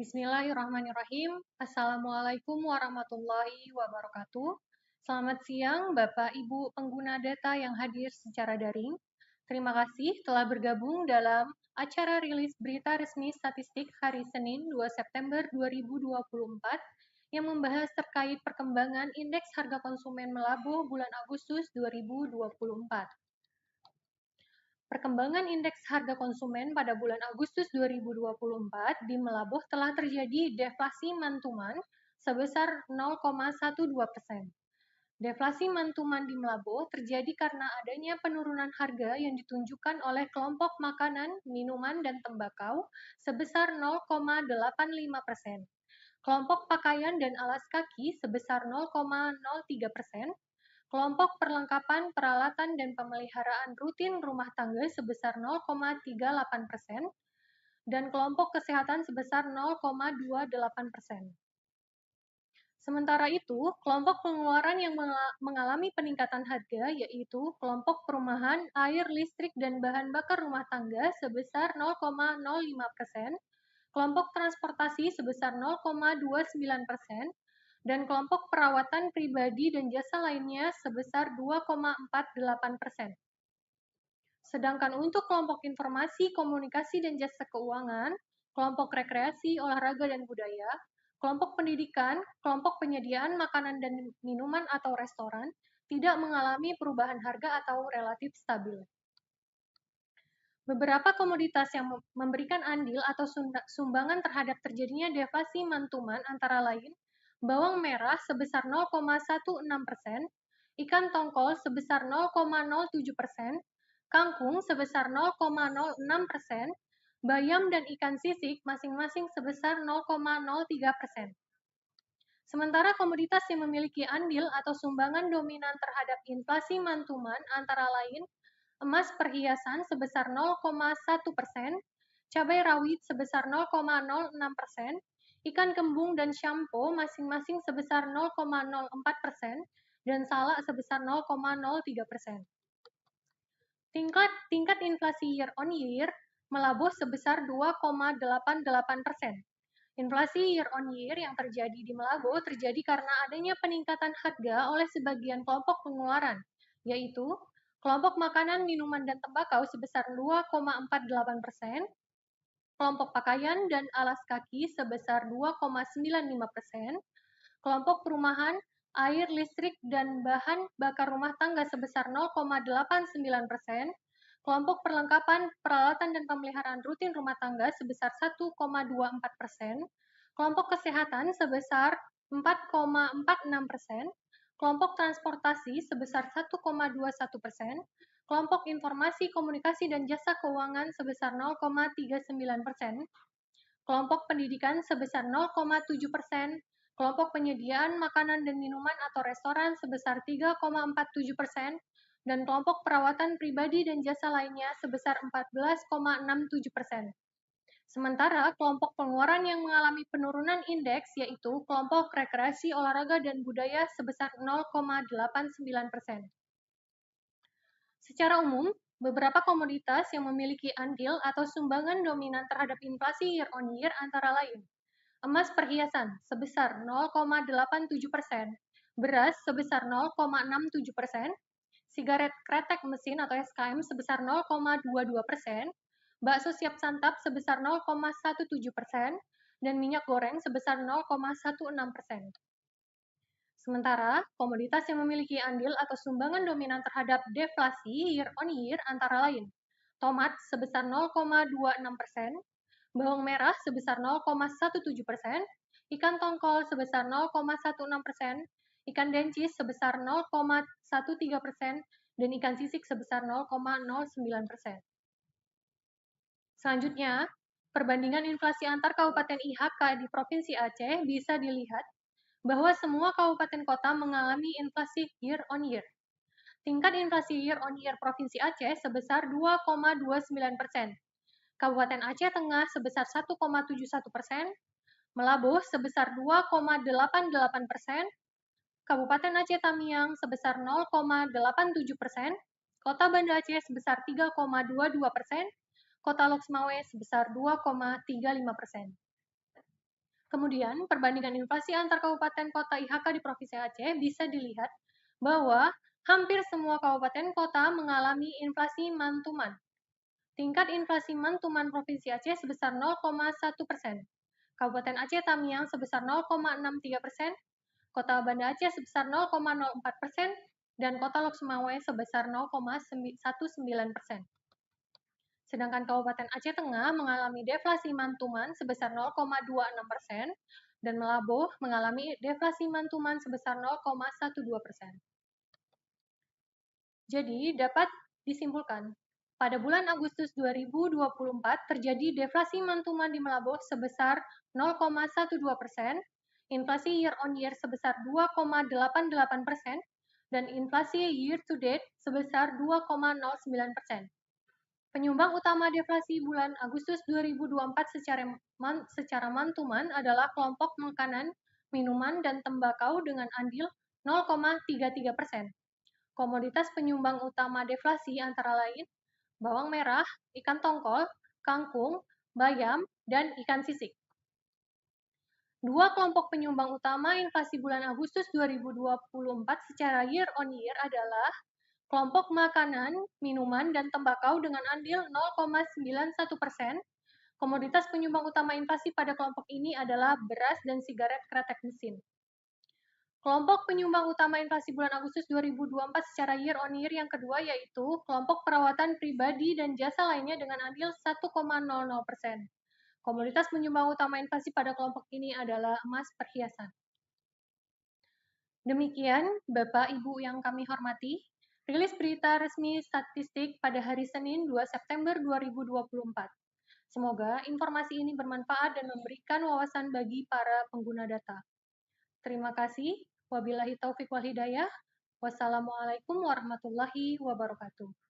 Bismillahirrahmanirrahim. Assalamualaikum warahmatullahi wabarakatuh. Selamat siang, Bapak Ibu pengguna data yang hadir secara daring. Terima kasih telah bergabung dalam acara rilis berita resmi statistik hari Senin 2 September 2024 yang membahas terkait perkembangan indeks harga konsumen Melabuh bulan Agustus 2024. Perkembangan indeks harga konsumen pada bulan Agustus 2024 di Melabuh telah terjadi deflasi mantuman sebesar 0,12%. Deflasi mantuman di Melabuh terjadi karena adanya penurunan harga yang ditunjukkan oleh kelompok makanan, minuman, dan tembakau sebesar 0,85%. Kelompok pakaian dan alas kaki sebesar 0,03%, kelompok perlengkapan, peralatan, dan pemeliharaan rutin rumah tangga sebesar 0,38%, dan kelompok kesehatan sebesar 0,28%. Sementara itu, kelompok pengeluaran yang mengalami peningkatan harga yaitu kelompok perumahan, air, listrik, dan bahan bakar rumah tangga sebesar 0,05%, kelompok transportasi sebesar 0,29%, dan kelompok perawatan pribadi dan jasa lainnya sebesar 2,48%. Sedangkan untuk kelompok informasi, komunikasi, dan jasa keuangan, kelompok rekreasi, olahraga, dan budaya, kelompok pendidikan, kelompok penyediaan makanan dan minuman atau restoran tidak mengalami perubahan harga atau relatif stabil. Beberapa komoditas yang memberikan andil atau sumbangan terhadap terjadinya deflasi mantuman antara lain bawang merah sebesar 0,16%, ikan tongkol sebesar 0,07%, kangkung sebesar 0,06%, bayam dan ikan sisik masing-masing sebesar 0,03%. Sementara komoditas yang memiliki andil atau sumbangan dominan terhadap inflasi mantuman antara lain emas perhiasan sebesar 0,1%, cabai rawit sebesar 0,06%, ikan kembung dan shampoo masing-masing sebesar 0,04%, dan salak sebesar 0,03%. Tingkat inflasi year on year melabuh sebesar 2,88%. Inflasi year on year yang terjadi di Melabuh terjadi karena adanya peningkatan harga oleh sebagian kelompok pengeluaran, yaitu kelompok makanan, minuman, dan tembakau sebesar 2,48%, kelompok pakaian dan alas kaki sebesar 2,95%, kelompok perumahan, air, listrik, dan bahan bakar rumah tangga sebesar 0,89%, kelompok perlengkapan, peralatan, dan pemeliharaan rutin rumah tangga sebesar 1,24%, kelompok kesehatan sebesar 4,46%, kelompok transportasi sebesar 1,21%, kelompok informasi, komunikasi, dan jasa keuangan sebesar 0,39%, kelompok pendidikan sebesar 0,7%, kelompok penyediaan makanan dan minuman atau restoran sebesar 3,47%, dan kelompok perawatan pribadi dan jasa lainnya sebesar 14,67%. Sementara kelompok pengeluaran yang mengalami penurunan indeks yaitu kelompok rekreasi, olahraga, dan budaya sebesar 0,89%. Secara umum, beberapa komoditas yang memiliki andil atau sumbangan dominan terhadap inflasi year on year antara lain emas perhiasan sebesar 0,87%, beras sebesar 0,67%, sigaret kretek mesin atau SKM sebesar 0,22%, bakso siap santap sebesar 0,17%, dan minyak goreng sebesar 0,16%. Sementara, komoditas yang memiliki andil atau sumbangan dominan terhadap deflasi year on year antara lain tomat sebesar 0,26%, bawang merah sebesar 0,17%, ikan tongkol sebesar 0,16%, ikan dencis sebesar 0,13%, dan ikan sisik sebesar 0,09%. Selanjutnya, perbandingan inflasi antar kabupaten IHK di Provinsi Aceh bisa dilihat bahwa semua kabupaten kota mengalami inflasi year on year. Tingkat inflasi year on year Provinsi Aceh sebesar 2,29%. Kabupaten Aceh Tengah sebesar 1,71%, Melabuh sebesar 2,88%, Kabupaten Aceh Tamiang sebesar 0,87%, Kota Banda Aceh sebesar 3,22%, Kota Loksmawe sebesar 2,35%. Kemudian, perbandingan inflasi antar kabupaten kota IHK di Provinsi Aceh bisa dilihat bahwa hampir semua kabupaten kota mengalami inflasi mantuman. Tingkat inflasi mantuman Provinsi Aceh sebesar 0,1%. Kabupaten Aceh Tamiang sebesar 0,63%, Kota Banda Aceh sebesar 0,04%, dan Kota Lok Sumawe sebesar 0,19%. Sedangkan Kabupaten Aceh Tengah mengalami deflasi mantuman sebesar 0,26% dan Melaboh mengalami deflasi mantuman sebesar 0,12%. Jadi, dapat disimpulkan, pada bulan Agustus 2024 terjadi deflasi mantuman di Melaboh sebesar 0,12%, inflasi year on year sebesar 2,88%, dan inflasi year to date sebesar 2,09%. Penyumbang utama deflasi bulan Agustus 2024 secara mantuman adalah kelompok makanan, minuman, dan tembakau dengan andil 0,33%. Komoditas penyumbang utama deflasi antara lain bawang merah, ikan tongkol, kangkung, bayam, dan ikan sisik. Dua kelompok penyumbang utama inflasi bulan Agustus 2024 secara year on year adalah kelompok makanan, minuman, dan tembakau dengan andil 0,91%. Komoditas penyumbang utama inflasi pada kelompok ini adalah beras dan sigaret kretek mesin. Kelompok penyumbang utama inflasi bulan Agustus 2024 secara year on year yang kedua yaitu kelompok perawatan pribadi dan jasa lainnya dengan andil 1,00%. Komoditas penyumbang utama inflasi pada kelompok ini adalah emas perhiasan. Demikian, Bapak Ibu yang kami hormati, rilis berita resmi statistik pada hari Senin 2 September 2024. Semoga informasi ini bermanfaat dan memberikan wawasan bagi para pengguna data. Terima kasih. Wabillahi taufik wal hidayah. Wassalamualaikum warahmatullahi wabarakatuh.